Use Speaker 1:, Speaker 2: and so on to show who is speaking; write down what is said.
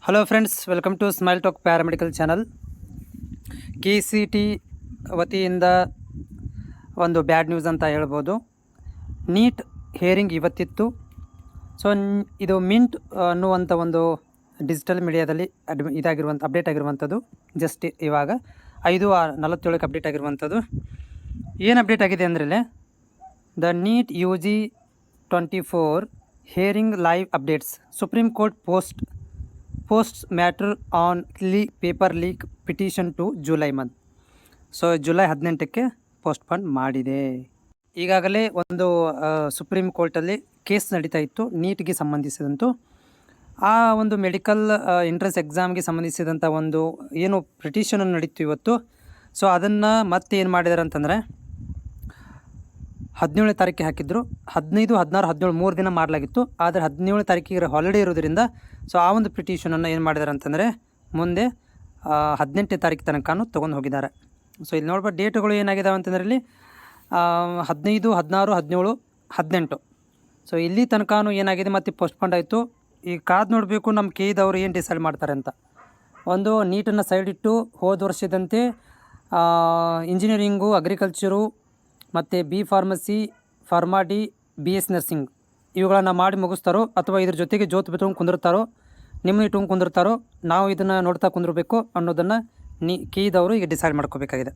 Speaker 1: Hello friends, welcome to smile talk paramedical channel. KCT ವತಿಯಿಂದ ಒಂದು bad news ಅಂತ ಹೇಳ್ಬೋದು. ನೀಟ್ ಹಿಯರಿಂಗ್ ಇವತ್ತಿತ್ತು. ಸೊ ಇದು ಮಿಂಟ್ ಅನ್ನುವಂಥ ಒಂದು ಡಿಜಿಟಲ್ ಮೀಡಿಯಾದಲ್ಲಿ ಅಪ್ಡೇಟ್ ಆಗಿರುವಂಥದ್ದು. ಜಸ್ಟ್ ಇವಾಗ 5:47 ಅಪ್ಡೇಟ್ ಆಗಿರುವಂಥದ್ದು. ಏನು ಅಪ್ಡೇಟ್ ಆಗಿದೆ ಅಂದರೆ the NEET UG 24 hearing live updates. Supreme Court posts matter on paper leak petition to July month. So July 18ಕ್ಕೆ ಪೋಸ್ಟ್ಪೋನ್ ಮಾಡಿದೆ. ಈಗಾಗಲೇ ಒಂದು ಸುಪ್ರೀಂ ಕೋರ್ಟಲ್ಲಿ ಕೇಸ್ ನಡೀತಾ ಇತ್ತು ನೀಟ್ಗೆ ಸಂಬಂಧಿಸಿದಂತು. ಆ ಒಂದು ಮೆಡಿಕಲ್ ಎಂಟ್ರೆನ್ಸ್ ಎಕ್ಸಾಮ್ಗೆ ಸಂಬಂಧಿಸಿದಂಥ ಒಂದು ಏನು ಪಿಟಿಷನ್ ನಡೀತು ಇವತ್ತು. ಸೊ ಅದನ್ನು ಮತ್ತೆ ಏನು ಮಾಡಿದ್ದಾರೆ ಅಂತಂದರೆ 17ನೇ ತಾರೀಕಿಗೆ ಹಾಕಿದ್ರು. 15, 16, 17 3 ದಿನ ಮಾಡಲಾಗಿತ್ತು. ಆದರೆ 17ನೇ ತಾರೀಕಿಗೆ ಹಾಲಿಡೇ ಇರೋದ್ರಿಂದ ಸೊ ಆ ಒಂದು ಪಿಟಿಷನನ್ನು ಏನು ಮಾಡಿದ್ದಾರೆ ಅಂತಂದರೆ ಮುಂದೆ 18ನೇ ತಾರೀಕು ತನಕನೂ ತೊಗೊಂಡು ಹೋಗಿದ್ದಾರೆ. ಸೊ ಇಲ್ಲಿ ನೋಡ್ಬೋದು ಡೇಟುಗಳು ಏನಾಗಿದ್ದಾವೆ ಅಂತಂದರೆ ಇಲ್ಲಿ 15, 16, 17, 18. ಸೊ ಇಲ್ಲಿ ತನಕನೂ ಏನಾಗಿದೆ ಮತ್ತು ಪೋಸ್ಟ್ಪೋಂಡ್ ಆಯಿತು. ಈಗ ಕಾದು ನೋಡಬೇಕು ನಮ್ಮ ಕೇದವರು ಏನು ಡಿಸೈಡ್ ಮಾಡ್ತಾರೆ ಅಂತ. ಒಂದು ನೀಟನ್ನು ಸೈಡ್ ಇಟ್ಟು ಹೋದ ವರ್ಷದಂತೆ ಇಂಜಿನಿಯರಿಂಗು, ಅಗ್ರಿಕಲ್ಚರು ಮತ್ತು ಫಾರ್ಮಸಿ, ಫಾರ್ಮಾಡಿ, BS ನರ್ಸಿಂಗ್ ಇವುಗಳನ್ನು ಮಾಡಿ ಮುಗಿಸ್ತಾರೋ ಅಥವಾ ಇದ್ರ ಜೊತೆಗೆ ಜೋತು ಬಿಟ್ಕೊಂಡು ಕುಂದಿರ್ತಾರೋ, ನಿಮ್ಮನ್ನು ಇಟ್ಕೊಂಡು ಕುಂದಿರ್ತಾರೋ, ನಾವು ಇದನ್ನು ನೋಡ್ತಾ ಕುಂದಿರಬೇಕು ಅನ್ನೋದನ್ನು ಕೇದವರು ಈಗ ಡಿಸೈಡ್ ಮಾಡ್ಕೋಬೇಕಾಗಿದೆ.